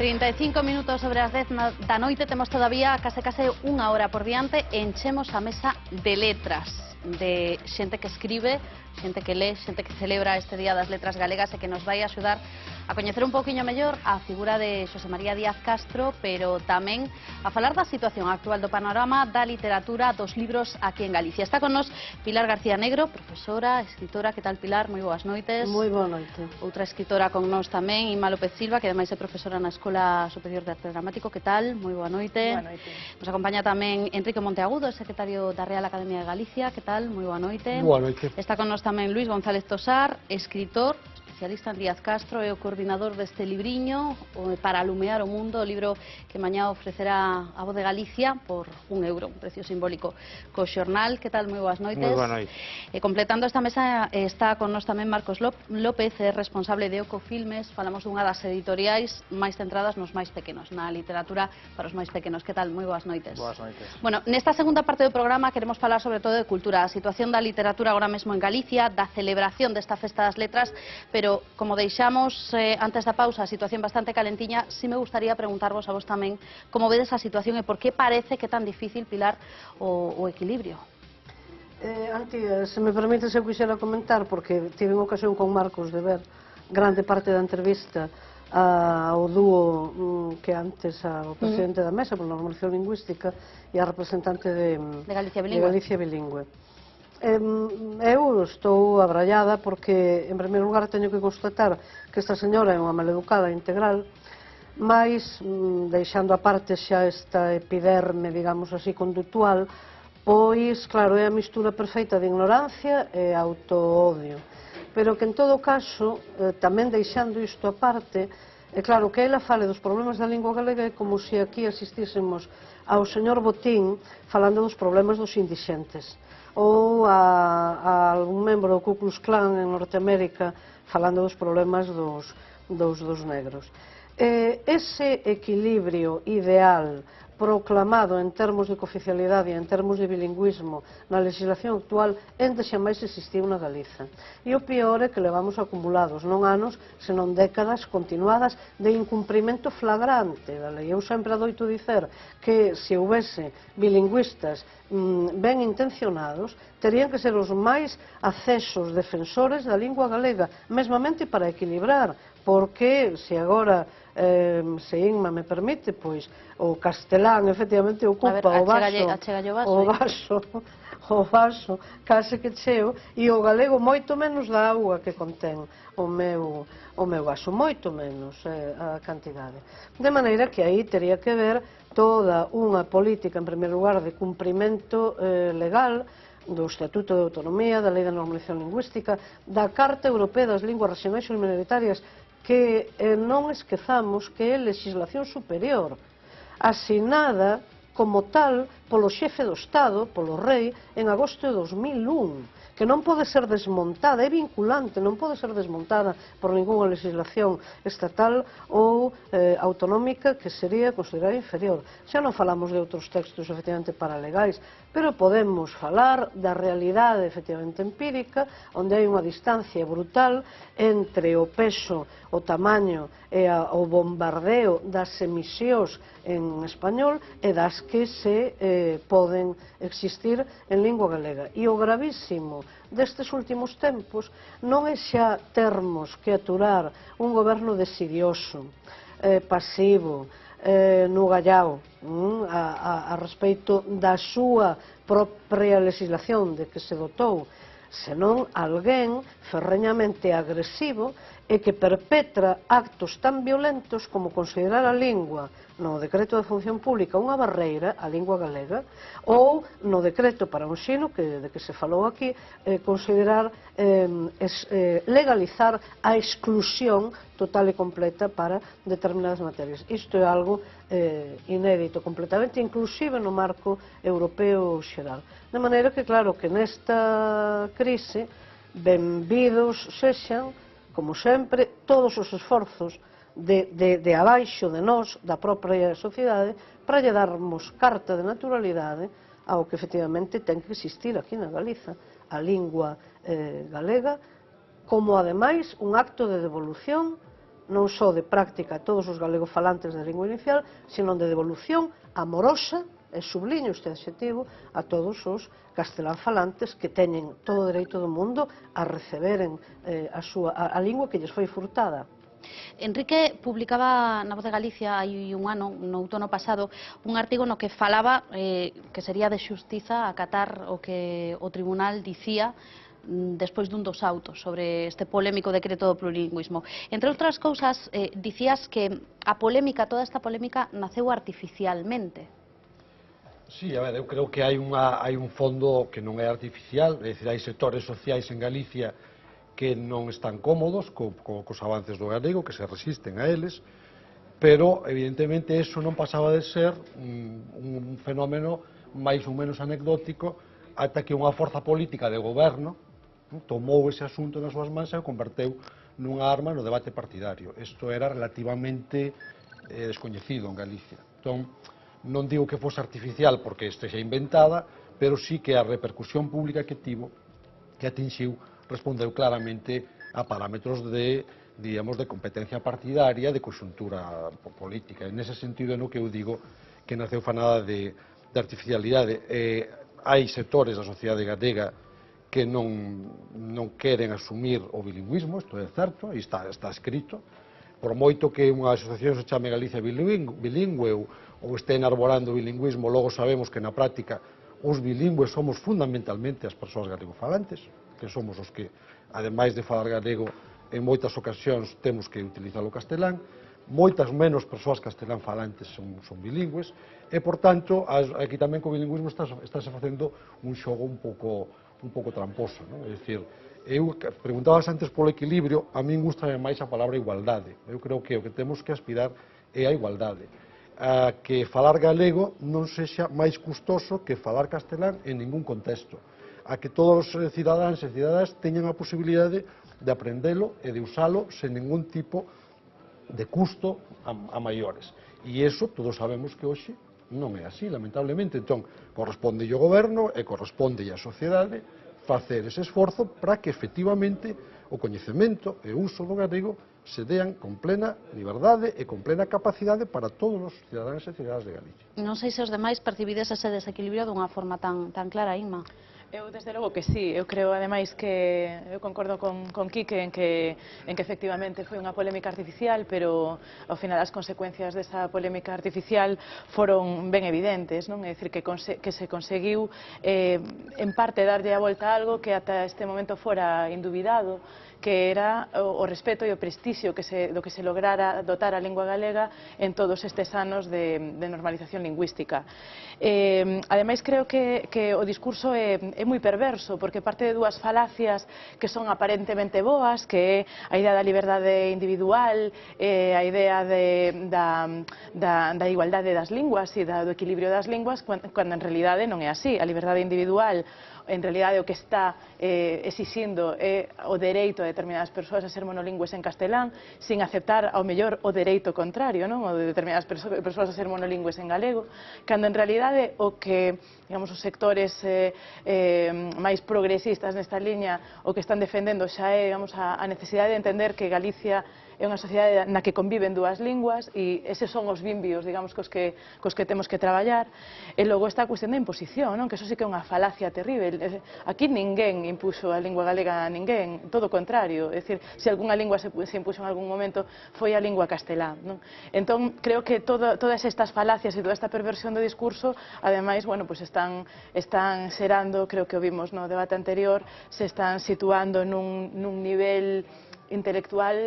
35 minutos sobre as 10 da noite, temos todavía case unha hora por diante, enchemos a mesa de letras, de xente que escribe, xente que lê, xente que celebra este Día das Letras Galegas e que nos vai axudar a coñecer un pouquiño mellor a figura de Xosé María Díaz Castro, pero tamén a falar da situación actual do panorama da literatura dos libros aquí en Galicia. Está con nos Pilar García Negro, profesora, escritora. Que tal, Pilar? Moi boas noites. Moi boa noite. Outra escritora con nos tamén, Inma López Silva, que ademais é profesora na Escola Superior de Arte Dramático. Que tal? Moi boa noite. Boa noite. Nos acompaña tamén Enrique Monteagudo, secretario da Real Academia de Galicia. Que tal? Moi boa noite. Boa noite. Está con nos tamén Luís González Tosar, escritor, especialista en Díaz Castro, é o coordinador deste libriño para alumear o mundo, o libro que mañá ofrecerá a Voz de Galicia por €1, un precio simbólico co xornal. Que tal? Moi boas noites. Moi boa noite. Completando esta mesa está con nos tamén Marcos López, é responsable de Oco Filmes. Falamos dunha das editoriais máis centradas nos máis pequenos, na literatura para os máis pequenos. Que tal? Moi boas noites. Boas noites. Bueno, nesta segunda parte do programa queremos falar sobre todo de cultura, a situación da literatura agora mesmo en Galicia, da celebración desta Festa das Letras, pero como deixamos antes da pausa a situación bastante calentiña, sí me gustaría preguntarvos a vos tamén como vedes a situación e por que parece que é tan difícil, Pilar, o equilibrio. Antía, se me permites, eu quixera comentar, porque tive ocasión con Marcos de ver grande parte da entrevista ao dúo que antes ao presidente da Mesa por Normalización Lingüística e a representante de Galicia Bilingüe. Eu estou abrallada porque, en primeiro lugar, teño que constatar que esta señora é unha maleducada integral, mas, deixando a parte xa esta epiderme, digamos así, conductual, pois, claro, é a mistura perfeita de ignorancia e auto-odio. Pero que, en todo caso, tamén deixando isto a parte, é claro que ela fale dos problemas da lingua galega é como se aquí asistísemos ao señor Botín falando dos problemas dos indixentes, ou a algún membro do Ku Klux Klan en Norteamérica falando dos problemas dos negros. Ese equilibrio ideal proclamado en termos de cooficialidade e en termos de bilingüismo na legislación actual ende xamais existiu na Galiza. E o peor é que levamos acumulados non anos, senón décadas continuadas de incumprimento flagrante da lei. Eu sempre adoito dicer que se houvese bilingüistas ben intencionados, terían que ser os máis accesos defensores da lingua galega, mesmamente para equilibrar, porque se agora se Inma me permite, pois o castelán efectivamente ocupa o vaso case que cheo, e o galego moito menos da auga que contén o meu vaso, moito menos a cantidade. De maneira que aí teria que ver toda unha política, en primeiro lugar, de cumprimento legal do Estatuto de Autonomía, da Lei de Normalización Lingüística, da Carta Europea das Linguas Regionais e Minoritarias, que non esquezamos que é legislación superior, asinada como tal polo xefe do Estado, polo rei, en agosto de 2001, que non pode ser desmontada, é vinculante, non pode ser desmontada por ninguna legislación estatal ou autonómica que sería considerada inferior. Xa non falamos de outros textos efectivamente paralegais, pero podemos falar da realidade efectivamente empírica, onde hai unha distancia brutal entre o peso, o tamaño e o bombardeo das emisións en español e das que se poden existir en lingua galega. E o gravísimo destes últimos tempos non é xa termos que aturar un goberno desidioso, pasivo, no gallao a respeito da súa propia legislación de que se dotou, senón alguén ferreñamente agresivo e que perpetra actos tan violentos como considerar a lingua no decreto de función pública unha barreira á lingua galega, ou no decreto para o ensino, de que se falou aquí, considerar legalizar a exclusión total e completa para determinadas materias. Isto é algo inédito, completamente inclusive no marco europeo xeral. De maneira que, claro, que nesta crise benvidos sexan, como sempre, todos os esforzos de abaixo de nós, da propia sociedade, para lle darmos carta de naturalidade ao que efectivamente ten que existir aquí na Galiza, a lingua galega, como ademais un acto de devolución non só de práctica a todos os galegofalantes da lingua inicial, sino de devolución amorosa, e subliño este adxetivo, a todos os castelánfalantes que teñen todo o dereito do mundo a receberen a lingua que lles foi furtada. Enrique publicaba na Voz de Galicia hai un ano, no outono pasado, un artigo no que falaba que sería de xustiza acatar o que o tribunal dicía despois dun dos autos sobre este polémico decreto do plurilingüismo. Entre outras cousas, dicías que a polémica, toda esta polémica, naceu artificialmente. Sí, a ver, eu creo que hai un fondo que non é artificial, é dicir, hai sectores sociais en Galicia que non están cómodos cos avances do galego, que se resisten a eles, pero evidentemente eso non pasaba de ser un fenómeno máis ou menos anecdótico ata que unha forza política de goberno tomou ese asunto nas súas mans e o converteu nunha arma no debate partidario. Isto era relativamente descoñecido en Galicia. Entón, non digo que fose artificial porque estexa inventada, pero sí que a repercusión pública que tivo, que atinxiu, respondeu claramente a parámetros de, digamos, de competencia partidaria, de conxuntura política. En ese sentido é no que eu digo que naceu fanada de artificialidade. Hai sectores da sociedade galega que non queren asumir o bilingüismo, isto é certo, e está escrito. Por moito que unha asociación se chame Galicia Bilingüe ou este enarborando o bilingüismo, logo sabemos que na práctica os bilingües somos fundamentalmente as persoas galegofalantes, que somos os que, ademais de falar galego, en moitas ocasións temos que utilizar o castelán, moitas menos persoas castelán falantes son bilingües, e, por tanto, aquí tamén co bilingüismo estáse facendo un xogo un pouco tramposo, non? É dicir, eu preguntabas antes polo equilibrio, a min gustame máis a palabra igualdade. Eu creo que o que temos que aspirar é a igualdade, a que falar galego non sexa máis custoso que falar castelán en ningún contexto, a que todos os cidadáns e cidadás teñan a posibilidade de aprendelo e de usalo sen ningún tipo de custo a maiores. E iso todos sabemos que hoxe non é así, lamentablemente. Entón, corresponde ao goberno e corresponde á sociedade facer ese esforzo para que efectivamente o coñecemento e o uso do galego se dean con plena liberdade e con plena capacidade para todos os cidadáns e cidadás de Galicia. Non sei se os demais percibides ese desequilibrio dunha forma tan clara, Inma. Eu, desde logo que sí, eu creo ademais que eu concordo con Quique en que efectivamente foi unha polémica artificial, pero ao final as consecuencias desa polémica artificial foron ben evidentes, non? É dicir, que se conseguiu en parte darlle a volta a algo que ata este momento fora indubidado, que era o respeto e o prestixio do que se lograra dotar a lingua galega en todos estes anos de normalización lingüística. Ademais, creo que o discurso é moi perverso, porque parte de dúas falacias que son aparentemente boas, que é a idea da liberdade individual, a idea da igualdade das linguas e do equilibrio das linguas, cando en realidade non é así. A liberdade individual, en realidade, o que está exixindo é o dereito a determinadas persoas a ser monolingües en castelán, sin aceptar ao mellor o dereito contrario, non? O de determinadas persoas a ser monolingües en galego, cando en realidade o que, digamos, os sectores máis progresistas nesta liña o que están defendendo xa é, digamos, a necesidade de entender que Galicia é unha sociedade na que conviven dúas linguas e eses son os vimbios, digamos, cos que temos que traballar. E logo está a cuestión da imposición, non? Que eso sí que é unha falacia terrible. Aquí ninguén impuxo a lingua galega a ninguén, todo o contrario. É dicir, se algunha lingua se impuxo en algún momento foi a lingua castelá, non? Entón, creo que todas estas falacias e toda esta perversión do discurso, ademais, bueno, pues están xerando, creo que o vimos no debate anterior, se están situando nun nivel intelectual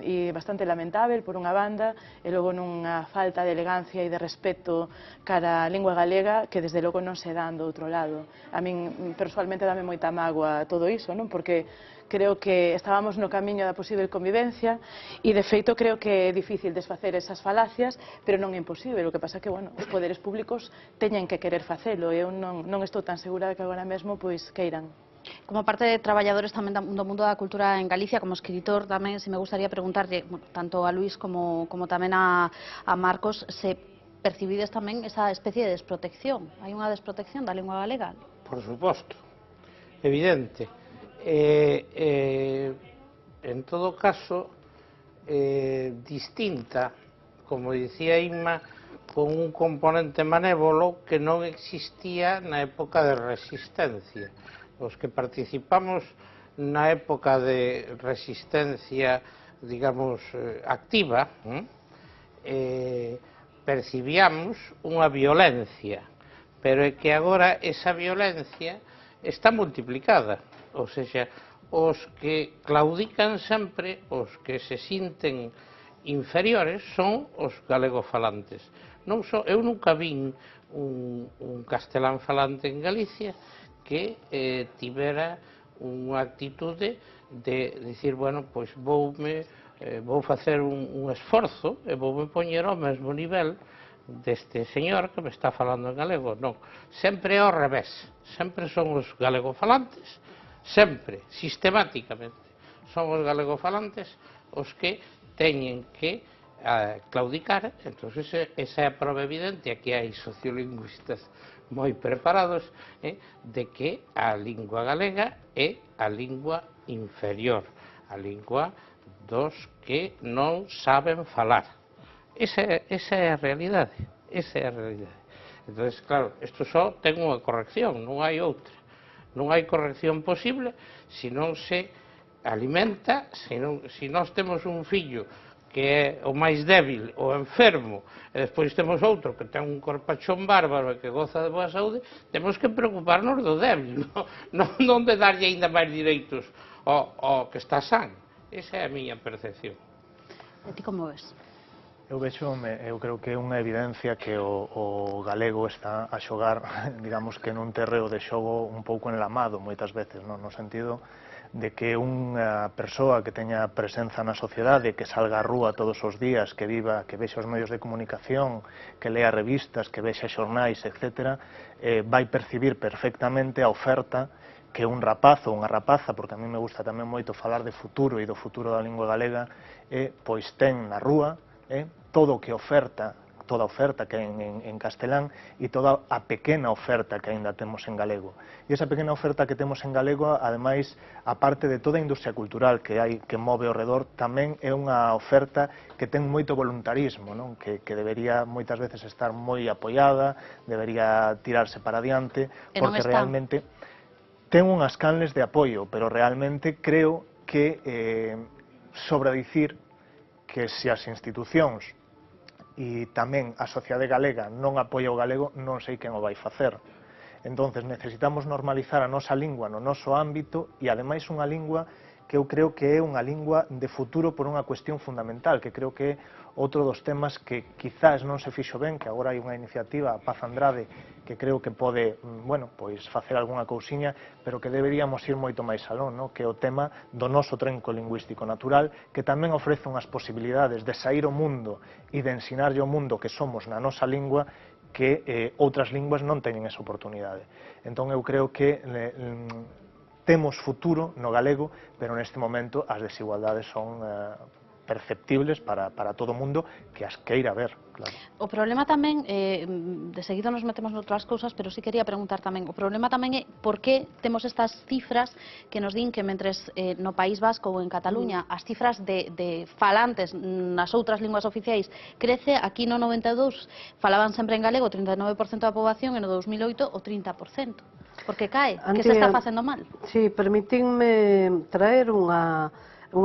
e bastante lamentável por unha banda e logo nunha falta de elegancia e de respeto cara a lingua galega que desde logo non se dan do outro lado. A min personalmente dame moita mágoa todo iso, non? Porque creo que estábamos no camiño da posible convivencia e de feito creo que é difícil desfacer esas falacias, pero non é imposible. O que pasa é que, bueno, os poderes públicos teñen que querer facelo e eu non estou tan segura de que agora mesmo pois queiran. Como parte de traballadores tamén do mundo da cultura en Galicia, como escritor tamén, se me gustaría preguntarlle, bueno, tanto a Luís como tamén a Marcos, se percibides tamén esa especie de desprotección. Hai unha desprotección da lingua galega? Por suposto, evidente. En todo caso, distinta, como dicía Inma, con un componente manévolo que non existía na época de resistencia. Os que participamos na época de resistencia, digamos, activa, percibíamos unha violencia, pero é que agora esa violencia está multiplicada, ou seja, os que claudican sempre, os que se sinten inferiores, son os galegofalantes. Eu nunca vin un castelán falante en Galicia que tivera unha actitude de dicir, bueno, pois vou facer un esforzo e voume poñer ao mesmo nivel deste señor que me está falando en galego. Non, sempre é ao revés, sempre son os galegofalantes, sempre, sistemáticamente, son os galegofalantes os que teñen que claudicar. Entón, esa é a prova evidente, aquí hai sociolingüistas moi preparados, de que a lingua galega é a lingua inferior, a lingua dos que non saben falar. Esa é a realidade, esa é a realidade. Entón, claro, isto só ten unha corrección, non hai outra. Non hai corrección posible se non se alimenta, se nós temos un fillo que é o máis débil, o enfermo, e despois temos outro que ten un corpachón bárbaro e que goza de boa saúde, temos que preocuparnos do débil, non de darlle ainda máis direitos ao que está san. Esa é a miña percepción. E ti como ves? Eu creo que é unha evidencia que o galego está a xogar, digamos que nun terreo de xogo un pouco enlamado moitas veces, no sentido de que unha persoa que teña presenza na sociedade, que salga á rúa todos os días, que viva, que vexa os medios de comunicación, que lea revistas, que vexa xornais, etc., vai percibir perfectamente a oferta que un rapaz ou unha rapaza, porque a mí me gusta tamén moito falar de futuro e do futuro da lingua galega, pois ten na rúa todo o que oferta, toda a oferta que hai en castelán e toda a pequena oferta que aínda temos en galego. E esa pequena oferta que temos en galego, ademais, aparte de toda a industria cultural que hai, que move ao redor, tamén é unha oferta que ten moito voluntarismo, non? Que debería moitas veces estar moi apoiada, debería tirarse para adiante, porque realmente ten unhas canles de apoio, pero realmente creo que sobra dicir que se as institucións e tamén a sociedade galega non apoia o galego, non sei quen o vai facer. Entonces necesitamos normalizar a nosa lingua no noso ámbito e ademais unha lingua que eu creo que é unha lingua de futuro por unha cuestión fundamental, que creo que é outro dos temas que quizás non se fixo ben, que agora hai unha iniciativa, a Paz Andrade, que creo que pode, bueno, pois facer algunha cousiña, pero que deberíamos ir moito máis alón, no? Que é o tema do noso trenco lingüístico natural, que tamén ofrece unhas posibilidades de sair ao mundo e de ensinarlle ao mundo que somos na nosa lingua que outras linguas non teñen esa oportunidade. Entón eu creo que temos futuro no galego, pero neste momento as desigualdades son perceptibles para todo o mundo que as queira ver, claro. O problema tamén, de seguido nos metemos noutras cousas, pero sí quería preguntar tamén, o problema tamén é por que temos estas cifras que nos din que mentres no País Vasco ou en Cataluña as cifras de falantes nas outras linguas oficiais crece, aquí no 92 falaban sempre en galego o 39% da poboación e no 2008 o 30%. Por que cae? Que se está facendo mal? Sí, permitinme traer unha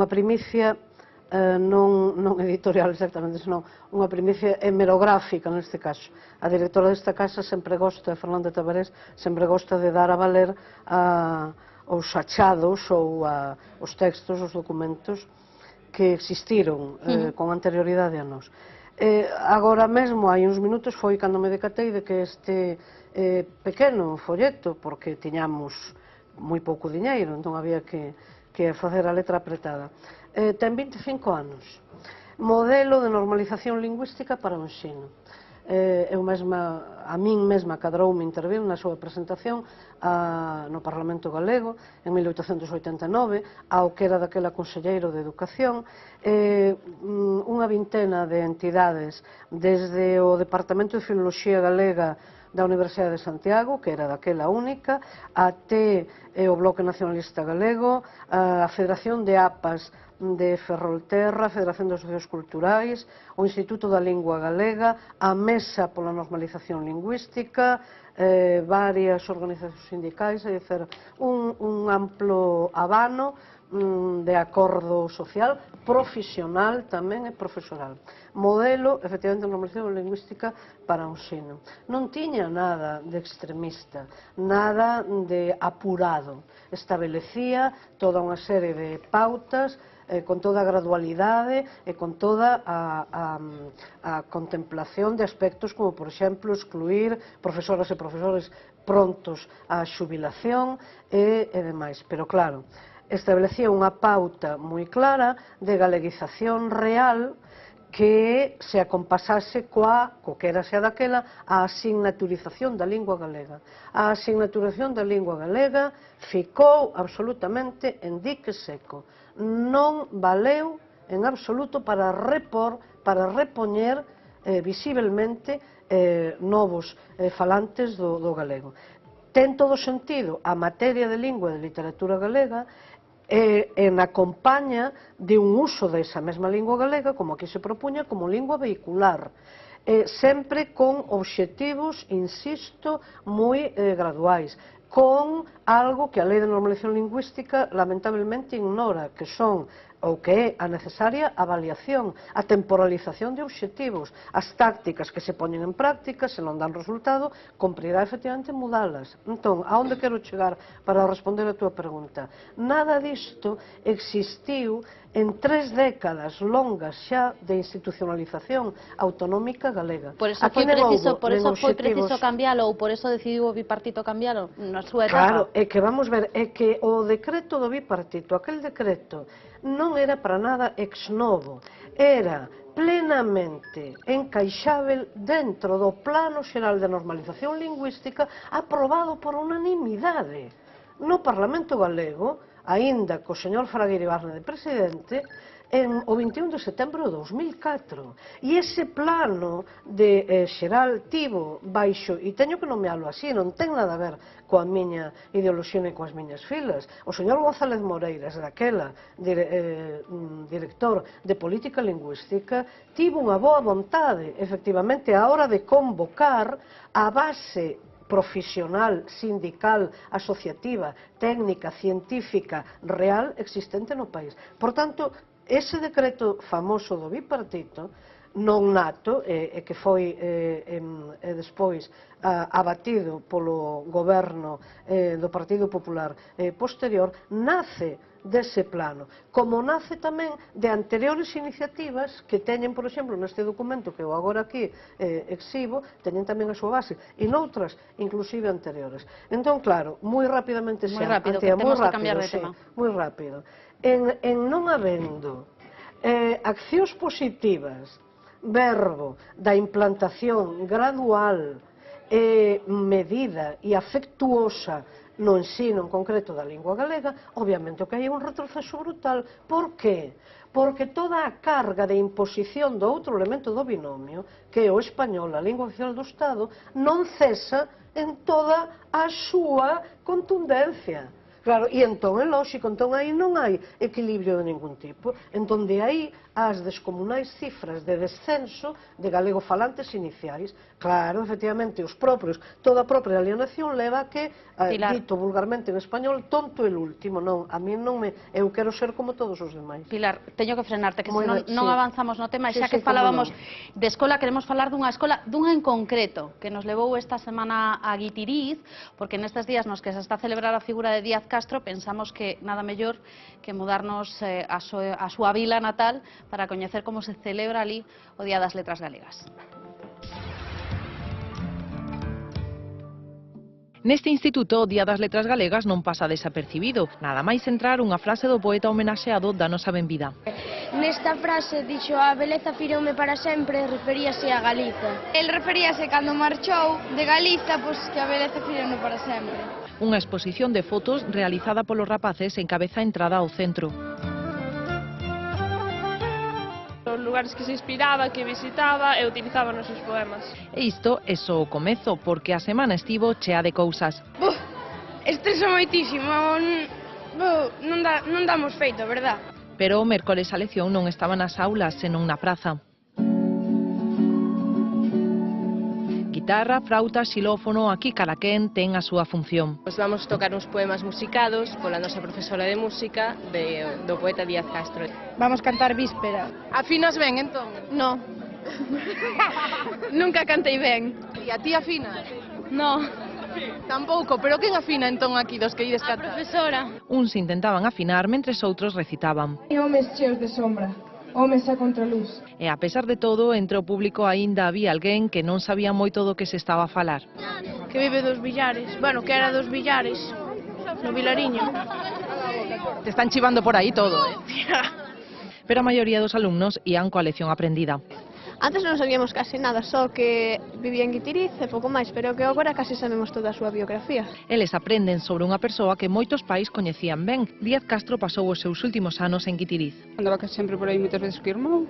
primicia non editorial exactamente, senón unha primicia hemerográfica neste caso. A directora desta casa sempre gosta, Fernanda Tabarés, sempre gosta de dar a valer os achados ou os textos, os documentos que existiron con anterioridade a nós. Agora mesmo, hai uns minutos, foi cando me decatei de que este pequeno folleto, porque tiñamos moi pouco diñeiro, entón había que facer a letra apretada. Ten 25 anos. Modelo de normalización lingüística para o ensino. A min mesma cadroume intervir na súa presentación no Parlamento Galego en 1889, ao que era daquela conselleiro de Educación, unha vintena de entidades, desde o Departamento de Filoloxía Galega da Universidade de Santiago, que era daquela única, até o Bloque Nacionalista Galego, a Federación de APAS de Ferrolterra, a Federación de Asociacións Culturais, o Instituto da Lingua Galega, a Mesa pola Normalización Lingüística, varias organizacións sindicais, é dicir, un amplo abano de acordo social, profesional tamén e profesoral. Modelo, efectivamente, de normalización lingüística para o ensino. Non tiña nada de extremista, nada de apurado. Establecía toda unha serie de pautas con toda a gradualidade e con toda a contemplación de aspectos como, por exemplo, excluir profesoras e profesores prontos á xubilación e demais. Pero claro, establecía unha pauta moi clara de galeguización real que se acompasase co que era xa daquela a asignaturización da lingua galega. A asignaturización da lingua galega ficou absolutamente en dique seco. Non valeu en absoluto para repoñer visiblemente novos falantes do galego. Ten todo sentido a materia de lingua e de literatura galega na compaña de un uso desa mesma lingua galega, como aquí se propuña, como lingua vehicular, sempre con obxectivos, insisto, moi graduais, con algo que a Lei de Normalización Lingüística lamentablemente ignora, que son ou que é a necesaria avaliación, a temporalización de obxectivos, as tácticas que se poñen en práctica, se non dan resultado, cumprirá efectivamente mudalas. Entón, a onde quero chegar para responder a túa pregunta? Nada disto existiu en 3 décadas longas xa de institucionalización autonómica galega. Por eso foi preciso cambialo, ou por eso decidiu o bipartito cambialo na súa etapa? Claro, é que vamos ver, é que o decreto do bipartito, aquel decreto, non era para nada ex novo, era plenamente encaixável dentro do Plano Xeral de Normalización Lingüística aprobado por unanimidade no Parlamento Galego, aínda co señor Fragueiro Ibarne de presidente, o 21 de setembro de 2004. E ese plano de xeral tivo baixo, e teño que nomealo así, non ten nada a ver coa miña ideoloxía e coas miñas filas. O señor González Moreiras, daquela director de Política Lingüística, tivo unha boa vontade, efectivamente, a hora de convocar a base profesional, sindical, asociativa, técnica, científica, real, existente no país. Por tanto, ese decreto famoso do bipartito, non nato, e que foi despois abatido polo goberno do Partido Popular posterior, nace dese plano, como nace tamén de anteriores iniciativas que teñen, por exemplo, neste documento que eu agora aquí exhibo, teñen tamén a súa base, e noutras, inclusive anteriores. Entón, claro, moi rapidamente moi rápido, que temos que cambiar de tema. Moi rápido. En non habendo accións positivas, verbo da implantación gradual, medida e afectuosa no ensino en concreto da lingua galega, obviamente o que hai é un retroceso brutal. Por que? Porque toda a carga de imposición do outro elemento do binomio, que é o español, a lingua oficial do Estado, non cesa en toda a súa contundencia. Claro, e entón é lógico, entón aí non hai equilibrio de ningún tipo, entón de aí as descomunais cifras de descenso de galegofalantes iniciais. Claro, efectivamente, os propios, toda a propia alienación leva a que, dito vulgarmente en español, tonto el último. Non, a mí non me... Eu quero ser como todos os demais. Pilar, teño que frenarte, que senón non avanzamos no tema, e xa que falábamos de escola, queremos falar dunha escola, dunha en concreto, que nos levou esta semana a Guitiriz, porque nestes días nos que se está a celebrar a figura de Díaz Castro, pensamos que nada mellor que mudarnos a súa vila natal para coñecer como se celebra ali o Día das Letras Galegas. Neste instituto, o Día das Letras Galegas non pasa desapercibido. Nada máis entrar unha frase do poeta homenaxeado Danos a Benvida. Nesta frase dixo a beleza firoume para sempre, referíase a Galiza. El referíase cando marchou de Galiza, pois que a beleza firoume para sempre. Unha exposición de fotos realizada polos rapaces encabeza a entrada ao centro. O lugares que se inspiraba, que visitaba e utilizaba nos seus poemas. E isto é só o comezo, porque a semana estivo chea de cousas. Estreso moitísimo, non damos feito, verdad? Pero o mércores a lección non estaba nas aulas, senón na praza. Guitarra, frauta, xilófono, aquí cada quen ten a súa función. Pues vamos tocar uns poemas musicados pola nosa profesora de música do poeta Díaz Castro. Vamos cantar víspera. Afinas ben, entón? No. Nunca cantei ben. E a ti afinas? No. Tampouco, pero quen afina entón aquí dos que ides cantar? Profesora. Uns intentaban afinar, mentres outros recitaban. Homes cheos de sombra. Homes a contraluz. E a pesar de todo, entre o público aínda había alguén que non sabía moito do que se estaba a falar. Que vive dos billares. Bueno, que era dos billares. No Vilariño. Te están chivando por aí todo, Pero a maioría dos alumnos ían coa lección aprendida. Antes non sabíamos casi nada, só que vivía en Guitiriz e pouco máis, pero que agora casi sabemos toda a súa biografía. Eles aprenden sobre unha persoa que moitos pais coñecían ben. Díaz Castro pasou os seus últimos anos en Guitiriz. Andaba sempre por aí moitas veces co irmão,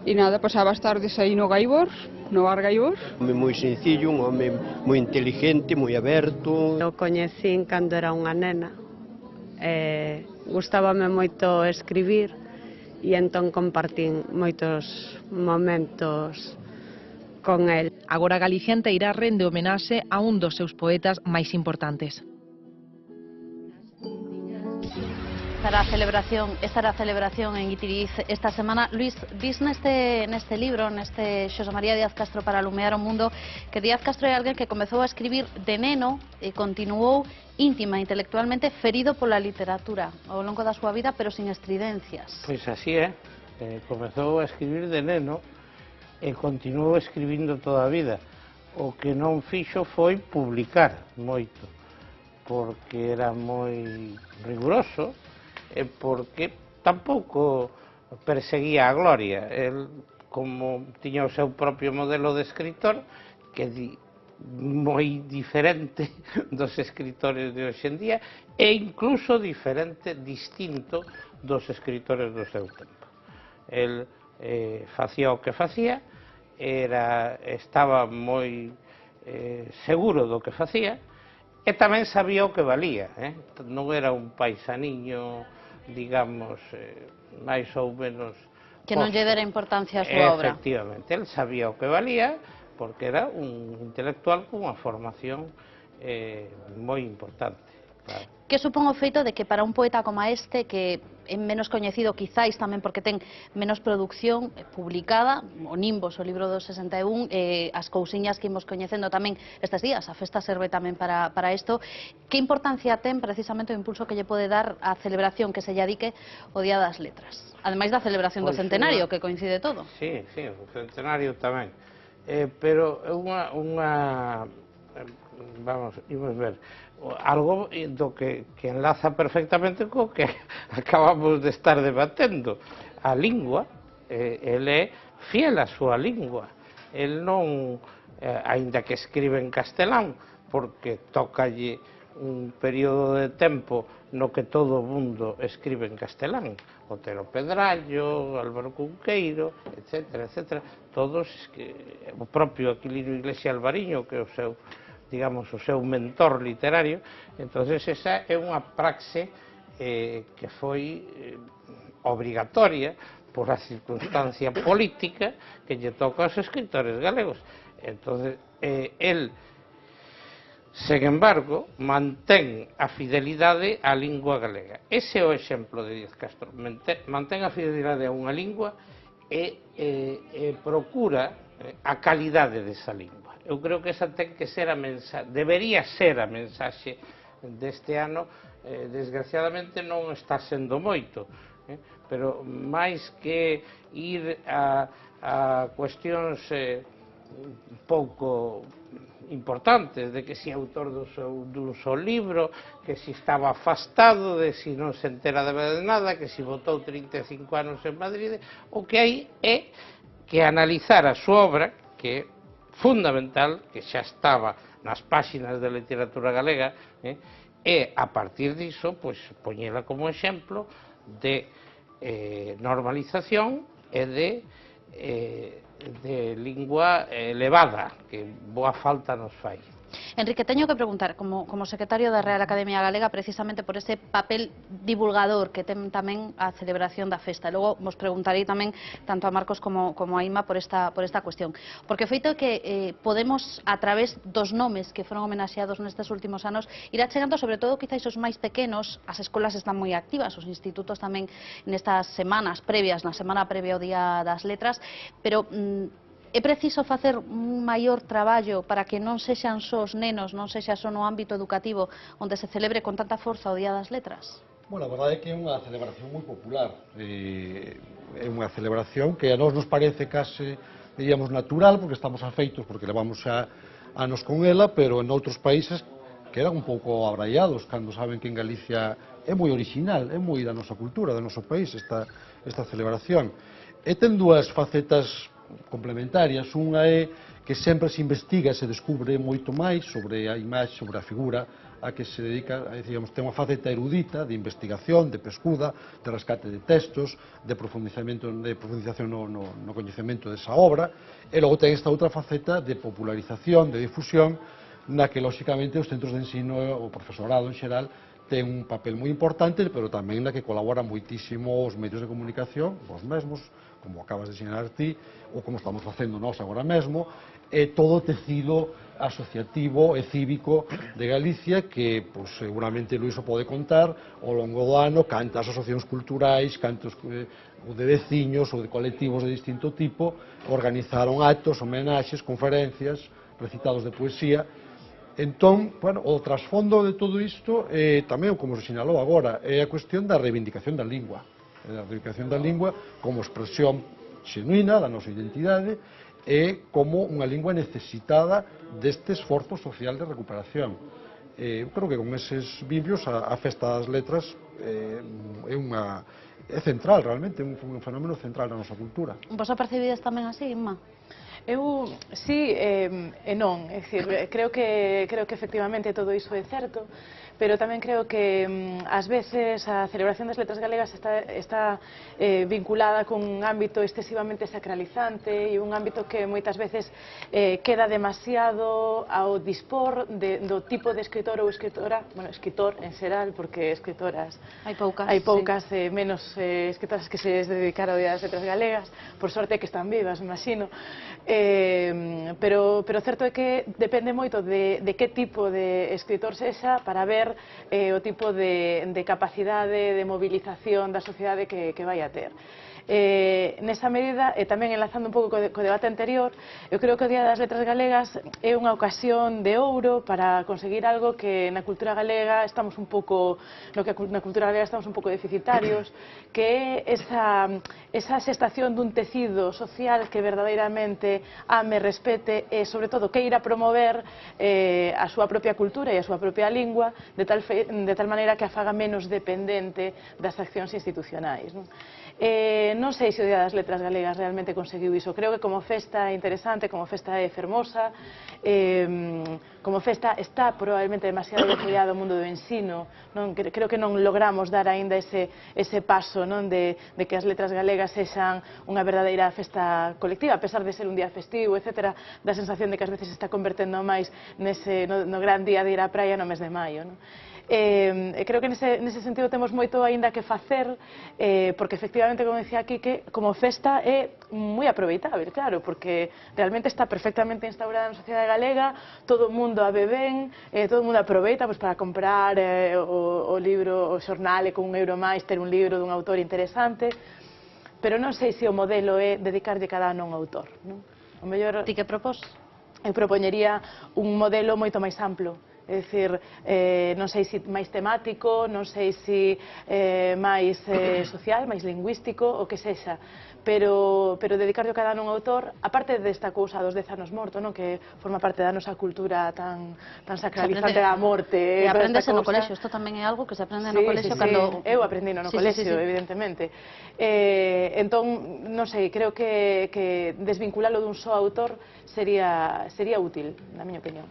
e nada, pasaba as tardes aí no Gaibor, no bar Gaibor. Un home moi sencillo, un home moi inteligente, moi aberto. Eu coñecín cando era unha nena, gustábame moito escribir, e entón compartín moitos momentos con el. Agora Galicia inteira rende homenaxe a un dos seus poetas máis importantes. Estará a celebración en Guitiriz esta semana. Luís, dis neste libro, neste Xosé María Díaz Castro para alumear o mundo, que Díaz Castro é alguén que comezou a escribir de neno e continuou íntima, intelectualmente ferido pola literatura ao longo da súa vida, pero sin estridencias. Pois así é, comezou a escribir de neno e continuou escribindo toda a vida. O que non fixo foi publicar moito, porque era moi riguroso, e porque tampouco perseguía a gloria. El, como tiña o seu propio modelo de escritor, que moi diferente dos escritores de hoxe en día, e incluso distinto dos escritores do seu tempo. El facía o que facía, estaba moi seguro do que facía, e tamén sabía o que valía, non era un paisaniño, digamos, máis ou menos... Que non lle dera importancia a súa obra. Efectivamente, el sabía o que valía, porque era un intelectual cunha formación moi importante. Claro. Que supón o feito de que para un poeta como este, que é menos coñecido quizáis tamén porque ten menos produción publicada, o Nimbos, o libro do 61, as cousiñas que imos coñecendo tamén estes días, a festa serve tamén para isto, que importancia ten precisamente o impulso que lle pode dar a celebración que se lle adique o Día das Letras? Ademais da celebración do centenario, que coincide todo. Sí, o centenario tamén. Pero vamos, imos ver, algo do que enlaza perfectamente co que acabamos de estar debatendo. A lingua, el é fiel á súa lingua. El non, aínda que escribe en castelán, porque tócalle un período de tempo no que todo o mundo escribe en castelán. Otero Pedrallo, Álvaro Cunqueiro, etcétera, todos, o propio Aquilino Iglesia Alvariño, que é o seu, digamos, o seu mentor literario. Entonces esa é unha praxe que foi obrigatoria por a circunstancia política que lle toca aos escritores galegos. Entonces el, sen embargo, mantén a fidelidade á lingua galega. Ese é o exemplo de Díaz Castro. Mantén a fidelidade a unha lingua e procura a calidade desa lingua. Eu creo que esa ten que ser a mensaxe, debería ser a mensaxe deste ano. Desgraciadamente non está sendo moito, pero máis que ir a cuestións pouco importantes, de que si autor dun só libro, que si estaba afastado, de si non se entera de nada, que si votou 35 anos en Madrid. O que hai é que analizar a súa obra, que é fundamental, que xa estaba nas páxinas da literatura galega, e a partir diso, pois, poñela como exemplo de normalización e de de lingua elevada, que boa falta nos fai. Enrique, teño que preguntar, como secretario da Real Academia Galega, precisamente por ese papel divulgador que ten tamén a celebración da festa. Logo vos preguntarei tamén tanto a Marcos como a Inma por esta cuestión. Porque o feito que podemos, a través dos nomes que foron homenaxeados nestes últimos anos, ir achegando, sobre todo, quizáis os máis pequenos. As escolas están moi activas, os institutos tamén nestas semanas previas, na semana previa ao Día das Letras, pero é preciso facer un maior traballo para que non sexan só os nenos, non sexa só no ámbito educativo onde se celebre con tanta forza o Día das Letras? Bueno, a verdade é que é unha celebración moi popular. É unha celebración que a nós nos parece case, diríamos, natural, porque estamos afeitos, porque levamos xa anos con ela, pero en outros países quedan un pouco abraiados cando saben que en Galicia é moi original, é moi da nosa cultura, do noso país, esta celebración. E ten dúas facetas complementarias. Unha é que sempre se investiga e se descubre moito máis sobre a imaxe, sobre a figura a que se dedica, digamos, ten unha faceta erudita de investigación, de pescuda, de rescate de textos, de profundización no coñecemento desa obra, e logo ten esta outra faceta de popularización, de difusión, na que, lóxicamente, os centros de ensino, o profesorado en xeral, ten un papel moi importante, pero tamén na que colabora moitísimo os medios de comunicación, vos mesmos, como acabas de señalar ti, ou como estamos facendo nós agora mesmo, e todo o tecido asociativo e cívico de Galicia que, seguramente, Luís o pode contar ao longo do ano, cantas asociacións culturais, cantos de veciños ou de colectivos de distinto tipo organizaron actos, homenaxes, conferencias, recitados de poesía. Entón, bueno, o trasfondo de todo isto, tamén, como se sinalou agora, é a cuestión da reivindicación da lingua. A reivindicación da lingua como expresión xenuína da nosa identidade e como unha lingua necesitada deste esforzo social de recuperación. Eu creo que con eses vídeos a Festa das Letras é central, realmente, é un fenómeno central da nosa cultura. Vos a percibides tamén así, Inma? Eu, sí e non, é dicir, creo que efectivamente todo iso é certo, pero tamén creo que ás veces a celebración das letras galegas está vinculada con un ámbito excesivamente sacralizante e un ámbito que moitas veces queda demasiado ao dispor do tipo de escritor ou escritora, bueno, escritor en xeral, porque escritoras hai poucas, menos escritoras que se dedicaron ao Día das Letras Galegas, por sorte que están vivas, imagino. Pero certo é que depende moito de que tipo de escritor sexa para ver o tipo de capacidade de movilización da sociedade que vai a ter. Nesa medida, e tamén enlazando un pouco co debate anterior, eu creo que o Día das Letras Galegas é unha ocasión de ouro para conseguir algo que na cultura galega estamos un pouco deficitarios, que é esa xestación dun tecido social que verdadeiramente ame, respete e, sobre todo, queira promover a súa propia cultura e a súa propia lingua de tal maneira que a faga menos dependente das accións institucionais. Non sei se o Día das Letras Galegas realmente conseguiu iso. Creo que como festa é interesante, como festa é fermosa, como festa está probablemente demasiado apoiado ao mundo do ensino. Creo que non logramos dar aínda ese paso de que as letras galegas sexan unha verdadeira festa colectiva, a pesar de ser un día festivo, etc., da sensación de que ás veces se está convertendo máis no gran día de ir á praia no mes de maio. Creo que nese sentido temos moito aínda que facer, porque efectivamente, como decía aquí, que como festa é moi aproveitável, claro, porque realmente está perfectamente instaurada na sociedade galega, todo o mundo a beben, todo o mundo aproveita para comprar o libro, o xornal, e con €1 máis ter un libro dun autor interesante, pero non sei se o modelo é dedicarlle cada ano a un autor. O mellor... Ti que propós? Eu propoñería un modelo moito máis amplo. É dicir, non sei se máis temático, non sei se máis social, máis lingüístico, o que sexa, pero dedicarlo cada ano a un autor, aparte desta cousa dos 10 anos morto, que forma parte da nosa cultura tan sacralizante da morte. E aprendese no colexio, isto tamén é algo que se aprende no colexio cando... Eu aprendi no colexio, evidentemente. Entón, non sei, creo que desvinculalo dun só autor sería útil, na miña opinión.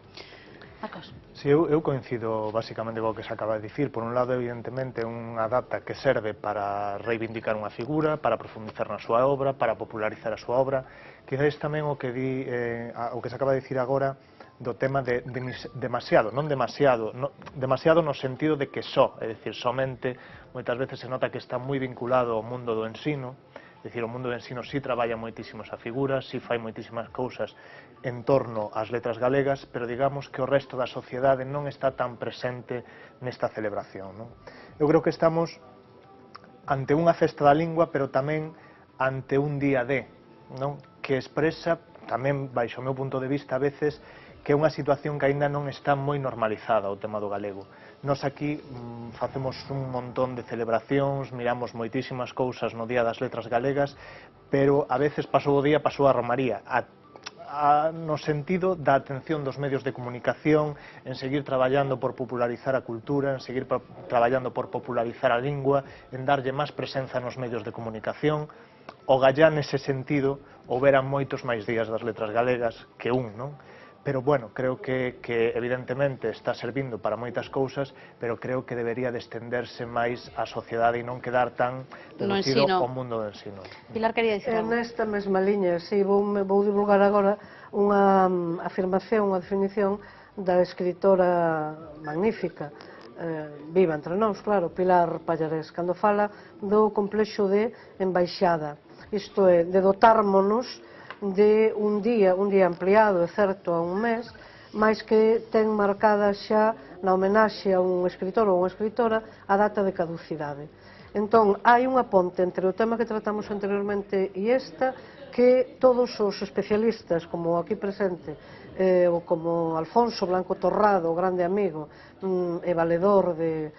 Marcos. Si, eu coincido basicamente co que se acaba de dicir. Por un lado, evidentemente, unha data que serve para reivindicar unha figura, para profundizar na súa obra, para popularizar a súa obra. Quizás tamén o que se acaba de dicir agora do tema de demasiado, non demasiado, demasiado no sentido de que é dicir, somente, moitas veces se nota que está moi vinculado ao mundo do ensino. É dicir, o mundo do ensino sí traballa moitísimo esa figura, sí fai moitísimas cousas en torno ás letras galegas, pero digamos que o resto da sociedade non está tan presente nesta celebración. Eu creo que estamos ante unha festa da lingua, pero tamén ante un día que expresa, tamén baixo o meu punto de vista a veces, que é unha situación que aínda non está moi normalizada o tema do galego. Nos aquí facemos un montón de celebracións, miramos moitísimas cousas no Día das Letras Galegas, pero a veces pasou o día, pasou a romaría, no sentido da atención dos medios de comunicación, en seguir traballando por popularizar a cultura, en seguir traballando por popularizar a lingua, en darlle máis presenza nos medios de comunicación. O gallá nese sentido houberan moitos máis días das letras galegas que non? Pero, bueno, creo que evidentemente está servindo para moitas cousas, pero creo que debería de estenderse máis á sociedade e non quedar tan reducido ao mundo do ensino. Pilar quería dicir algo. Nesta mesma liña, si, vou divulgar agora unha afirmación, unha definición da escritora magnífica, viva entre nós, claro, Pilar Pallarés, cando fala do complexo de embaixada, isto é, de dotármonos de un día ampliado, é certo, a un mes, mais que ten marcada xa na homenaxe a un escritor ou unha escritora a data de caducidade. Entón, hai unha ponte entre o tema que tratamos anteriormente e esta, que todos os especialistas, como aquí presente, ou como Alfonso Blanco Torrado, o grande amigo e valedor de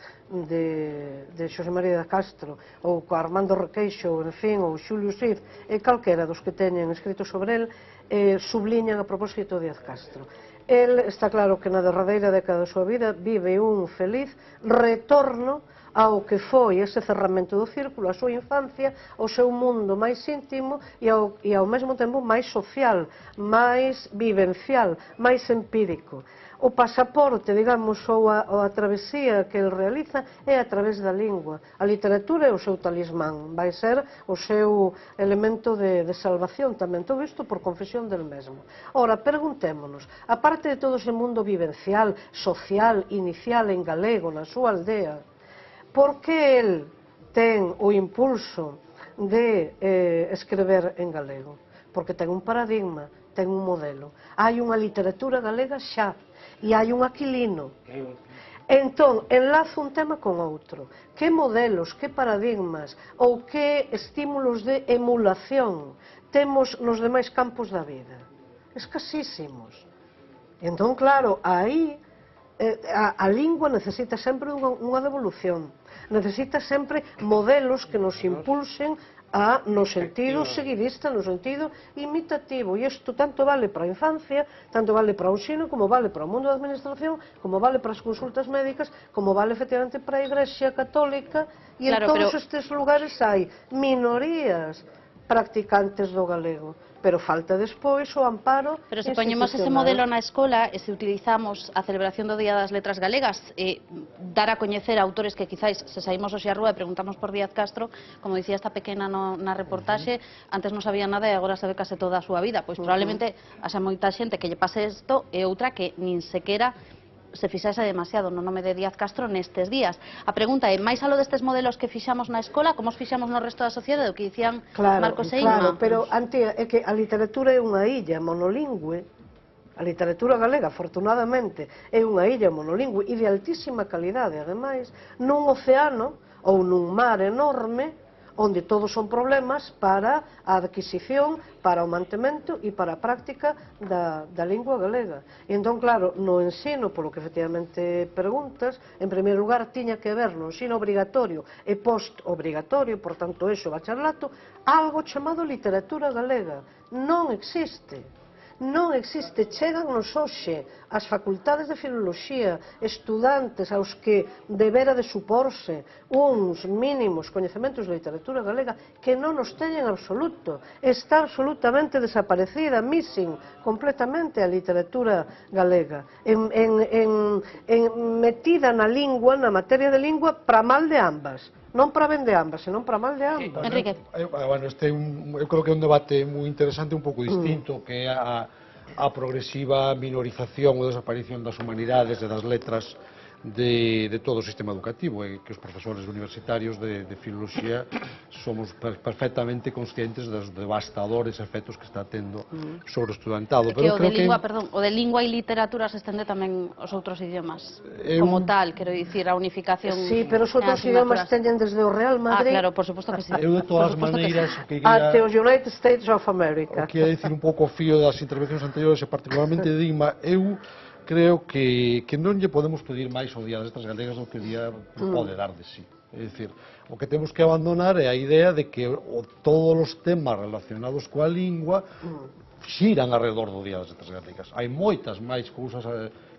Xosé María de Castro, ou Armando Requeixo, en fin, ou Xulio Cid, e calquera dos que teñen escrito sobre el, subliñan a propósito de Díaz Castro. El está claro que na derradeira década da súa vida vive un feliz retorno ao que foi ese cerramento do círculo, a súa infancia, o seu mundo máis íntimo e ao mesmo tempo máis social, máis vivencial, máis empírico. O pasaporte, digamos, ou a travesía que ele realiza é a través da lingua. A literatura é o seu talismán, vai ser o seu elemento de salvación tamén, todo isto por confesión del mesmo. Ora, preguntémonos, aparte de todo ese mundo vivencial, social, inicial en galego, na súa aldea, por que el ten o impulso de escrever en galego? Porque ten un paradigma, ten un modelo. Hai unha literatura galega xa, e hai un aquilino. Entón, enlazo un tema con outro. Que modelos, que paradigmas ou que estímulos de emulación temos nos demais campos da vida? Escasísimos. Entón, claro, aí a lingua necesita sempre unha devolución. Necesita sempre modelos que nos impulsen no sentido seguidista, no sentido imitativo. E isto tanto vale para a infancia, tanto vale para o ensino, como vale para o mundo da administración, como vale para as consultas médicas, como vale efectivamente para a Igrexa Católica, e en todos estes lugares hai minorías practicantes do galego, pero falta despois o amparo institucional. Pero se poñemos ese modelo na escola e se utilizamos a celebración do Día das Letras Galegas, dar a coñecer a autores que quizáis, se saímos hoxe á rúa e preguntamos por Díaz Castro, como dicía esta pequena na reportaxe, antes non sabía nada e agora sabe case toda a súa vida, pois probablemente haxa moita xente que lle pase isto e outra que nin sequera se fixase demasiado no nome de Díaz Castro nestes días. A pregunta é, máis alo destes modelos que fixamos na escola, como os fixamos no resto da sociedade, o que dicían Marcos e Inma? Claro, pero Antía, é que a literatura é unha illa monolingüe, a literatura galega, afortunadamente, é unha illa monolingüe e de altísima calidade, ademais, nun océano ou nun mar enorme, onde todos son problemas para a adquisición, para o mantemento e para a práctica da lingua galega. E entón, claro, no ensino, polo que efectivamente preguntas, en primeiro lugar, tiña que haber no ensino obrigatorio e post-obrigatorio, por tanto, eso, bacharelato, algo chamado literatura galega. Non existe. non existe, chegannos hoxe as facultades de filoloxía, estudantes aos que debera de suporse uns mínimos coñecementos de literatura galega que non nos teñen absoluto, está absolutamente desaparecida, missing completamente a literatura galega, metida na lingua, na materia de lingua, para mal de ambas. Non para ben de ambas, senón para mal de ambas. Enrique. Bueno, eu creo que é un debate moi interesante, un pouco distinto, que é a progresiva minorización ou desaparición das humanidades e das letras de todo o sistema educativo, e que os profesores universitarios de filoloxía somos perfectamente conscientes dos devastadores efectos que está tendo sobre o estudantado. Que o de lingua e literatura se estende tamén aos outros idiomas, como tal, quero dicir, a unificación. Sí, pero os outros idiomas teñen desde o Real Madrid. Claro, por suposto que sí. Eu, de todas maneiras, até os United States of America. O que ia dicir un pouco o fío das intervencións anteriores, e particularmente de Dima, eu creo que non lle podemos pedir máis ao Día das Letras Galegas do que o día pode dar de sí. É dicir, o que temos que abandonar é a idea de que todos os temas relacionados coa lingua xiran alrededor do Día das Letras Galegas. Hai moitas máis cousas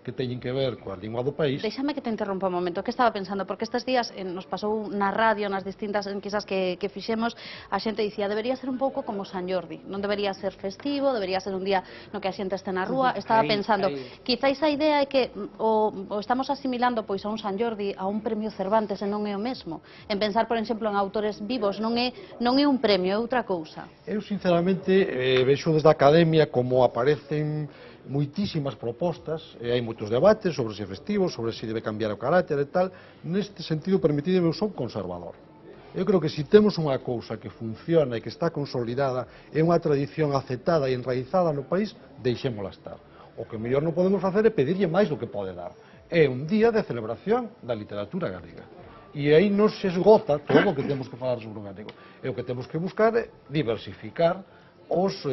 que teñen que ver coa lingua do país. Déxame que te interrompa un momento, que estaba pensando, porque estes días nos pasou na radio, nas distintas enquisas que fixemos, a xente dicía, debería ser un pouco como San Jordi, non debería ser festivo, debería ser un día no que a xente este na rúa. Estaba pensando, quizáis a idea é que o estamos asimilando pois a un San Jordi, a un premio Cervantes, e non é o mesmo. En pensar, por exemplo, en autores vivos, non é un premio, é outra cousa. Eu, sinceramente, vexo desde a academia como aparecen moitísimas propostas, e hai moitos debates sobre se é festivo, sobre se debe cambiar o carácter e tal. Neste sentido, permitideme, eu son conservador. Eu creo que se temos unha cousa que funciona e que está consolidada, é unha tradición aceptada e enraizada no país, deixémola estar. O que mellor non podemos facer é pedirlle máis do que pode dar. É un día de celebración da literatura galega. E aí non se esgota todo o que temos que falar sobre o galego. E o que temos que buscar é diversificar os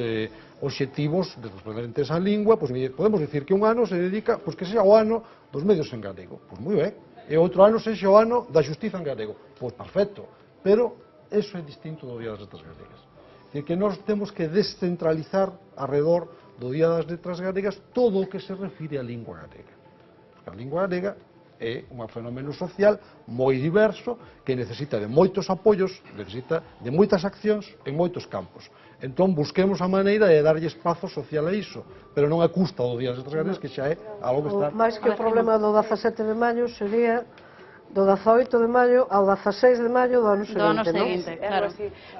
obxectivos referentes á lingua. Pois podemos dicir que un ano se dedica, pois que sexa o ano dos medios en galego, pois moi ben, e outro ano sexa o ano da xustiza en galego, pois perfecto, pero eso é distinto do Día das Letras Galegas. É que nós temos que descentralizar alrededor do Día das Letras Galegas todo o que se refire á lingua galega, porque a lingua galega é un fenómeno social moi diverso que necesita de moitos apoios, necesita de moitas accións en moitos campos. Entón, busquemos a maneira de darlle espazo social a iso, pero non a custa do Día das Letras Galegas, que xa é algo que está... Mais que o problema do 17 de maio sería do 18 de maio ao 16 de maio do ano seguinte, non? Claro.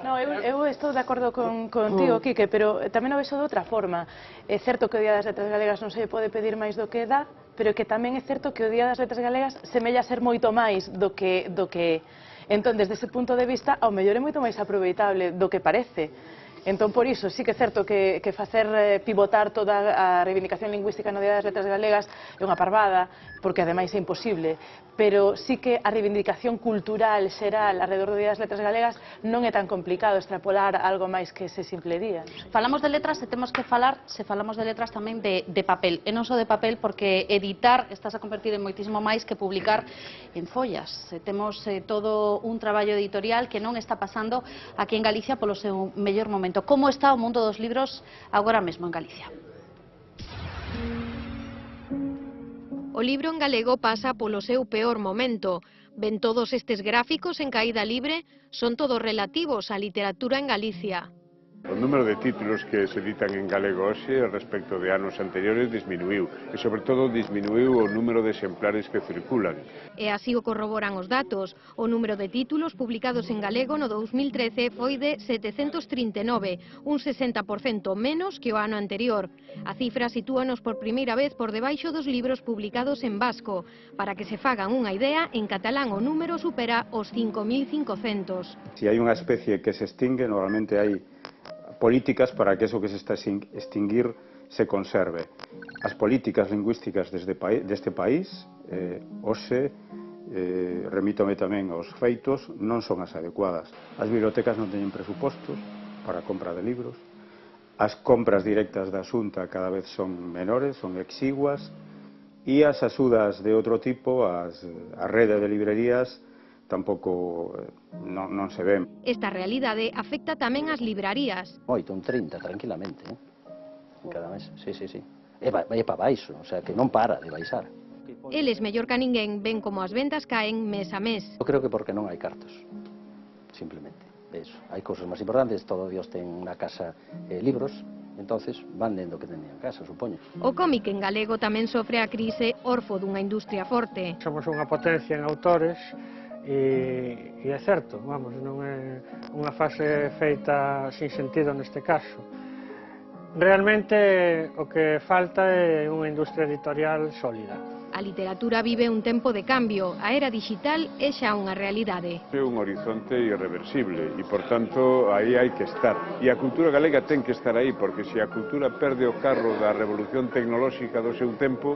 No, eu estou de acordo contigo, Quique, pero tamén o vexo de outra forma. É certo que o Día das Letras Galegas non se pode pedir máis do que dá, pero que tamén é certo que o Día das Letras Galegas semella ser moito máis do que... Entón, desde ese punto de vista, ao mellor é moito máis aproveitable do que parece. Entón, por iso, sí que é certo que facer pivotar toda a reivindicación lingüística no Día das Letras Galegas é unha parvada, porque ademais é imposible, pero sí que a reivindicación cultural xeral alrededor do Día das Letras Galegas non é tan complicado extrapolar algo máis que ese simple día. Falamos de letras e temos que falar, se falamos de letras, tamén de papel, e non só de papel, porque editar estás a convertir en moitísimo máis que publicar en follas. Temos todo un traballo editorial que non está pasando aquí en Galicia polo seu mellor momento. Como está o mundo dos libros agora mesmo en Galicia? O libro en galego pasa polo seu peor momento. Ben todos estes gráficos en caída libre son todos relativos á literatura en Galicia. O número de títulos que se editan en galego hoxe respecto de anos anteriores disminuiu e, sobre todo, disminuiu o número de exemplares que circulan. E así o corroboran os datos. O número de títulos publicados en galego no 2013 foi de 739, un 60% menos que o ano anterior. A cifra sitúanos por primeira vez por debaixo dos libros publicados en vasco. Para que se fagan unha idea, en catalán o número supera os 5.500. Si hai unha especie que se extingue, normalmente hai políticas para que eso que se está a extinguir se conserve. As políticas lingüísticas deste país, hoxe, remítome tamén aos feitos, non son as adecuadas. As bibliotecas non teñen presupostos para a compra de libros, as compras directas da Xunta cada vez son menores, son exiguas, e as axudas de outro tipo, a rede de librerías, tampouco non se ven. Esta realidade afecta tamén as librarías. Moito, un 30, tranquilamente. cada mes, sí. E vai para baixo, o sea, que non para de baixar. Eles, mellor que ninguén, ven como as vendas caen mes a mes. Eu creo que porque non hai cartos, simplemente. Eso. Hai cousas máis importantes, todo Dios ten na casa libros, entonces van lendo que tenían en casa, supoño. O cómic en galego tamén sofre a crise orfo dunha industria forte. Somos unha potencia en autores e é certo, vamos, non é unha fase feita sin sentido neste caso. Realmente o que falta é unha industria editorial sólida. A literatura vive un tempo de cambio, a era digital é xa unha realidade. É un horizonte irreversible e, por tanto, aí hai que estar. E a cultura galega ten que estar aí, porque se a cultura perde o carro da revolución tecnolóxica do seu tempo,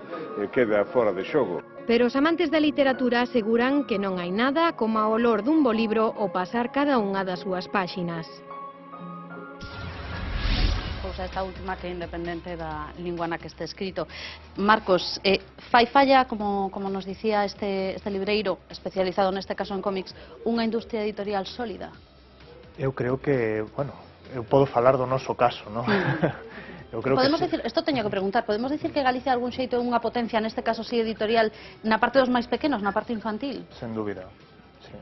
queda fora de xogo. Pero os amantes da literatura aseguran que non hai nada como a olor dun bo libro ou pasar cada unha das súas páxinas. Esta última que é independente da lingua na que este escrito. Marcos, fai falla, como nos dicía este libreiro, especializado neste caso en cómics, unha industria editorial sólida? Eu creo que, bueno, eu podo falar do noso caso, non? Eu creo podemos que decir, isto teño que preguntar, podemos decir que Galicia de algún xeito é unha potencia, neste caso sí editorial, na parte dos máis pequenos, na parte infantil? Sen dúbida, sí.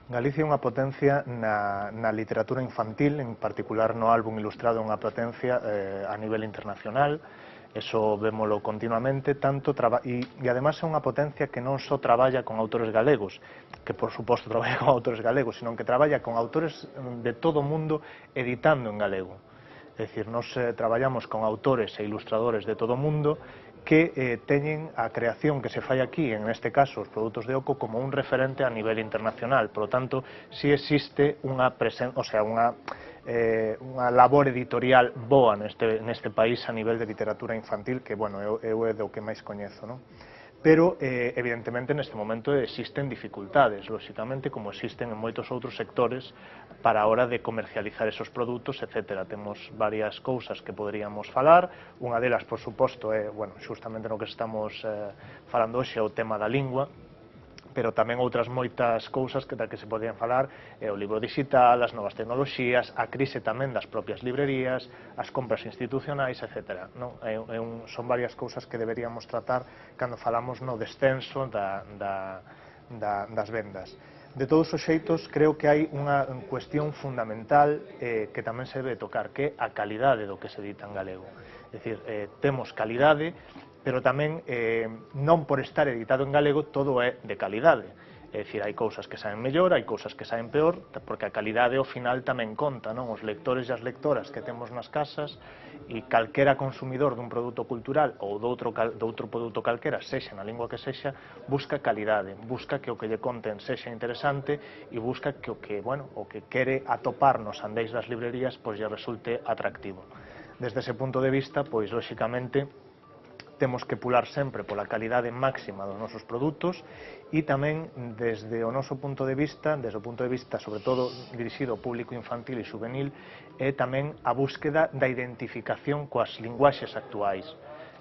Galicia é unha potencia na literatura infantil, en particular no álbum ilustrado é unha potencia a nivel internacional, eso vémolo continuamente, e además é unha potencia que non só traballa con autores galegos, que por suposto traballa con autores galegos, sino que traballa con autores de todo o mundo editando en galego. É dicir, nos traballamos con autores e ilustradores de todo o mundo que teñen a creación que se fai aquí, en este caso os produtos de Oco, como un referente a nivel internacional. Por lo tanto, si existe unha labor editorial boa neste país a nivel de literatura infantil, que, bueno, eu é do que máis coñezo, non? Pero, evidentemente, neste momento existen dificultades, lóxicamente, como existen en moitos outros sectores para a hora de comercializar esos produtos, etc. Temos varias cousas que poderíamos falar, unha delas, por suposto, é, bueno, xustamente no que estamos falando hoxe, é o tema da lingua, pero tamén outras moitas cousas da que se podían falar é o libro digital, as novas tecnoloxías, a crise tamén das propias librerías, as compras institucionais, etc. Son varias cousas que deberíamos tratar cando falamos no descenso das vendas. De todos os xeitos, creo que hai unha cuestión fundamental que tamén se debe tocar, que é a calidade do que se edita en galego. É dicir, temos calidade, pero tamén non por estar editado en galego todo é de calidade. É dicir, hai cousas que saen mellor, hai cousas que saen peor, porque a calidade ao final tamén conta, non? Os lectores e as lectoras que temos nas casas e calquera consumidor dun produto cultural ou doutro produto calquera, sexa na lingua que sexa, busca calidade, busca que o que lle conten sexa interesante e busca que o que quere atopar nos andeis das librerías pois lle resulte atractivo. Desde ese punto de vista, pois, lóxicamente, temos que pular sempre pola calidade máxima dos nosos produtos e tamén desde o noso punto de vista, sobre todo dirixido ao público infantil e juvenil, é tamén a búsqueda da identificación coas linguaxes actuais.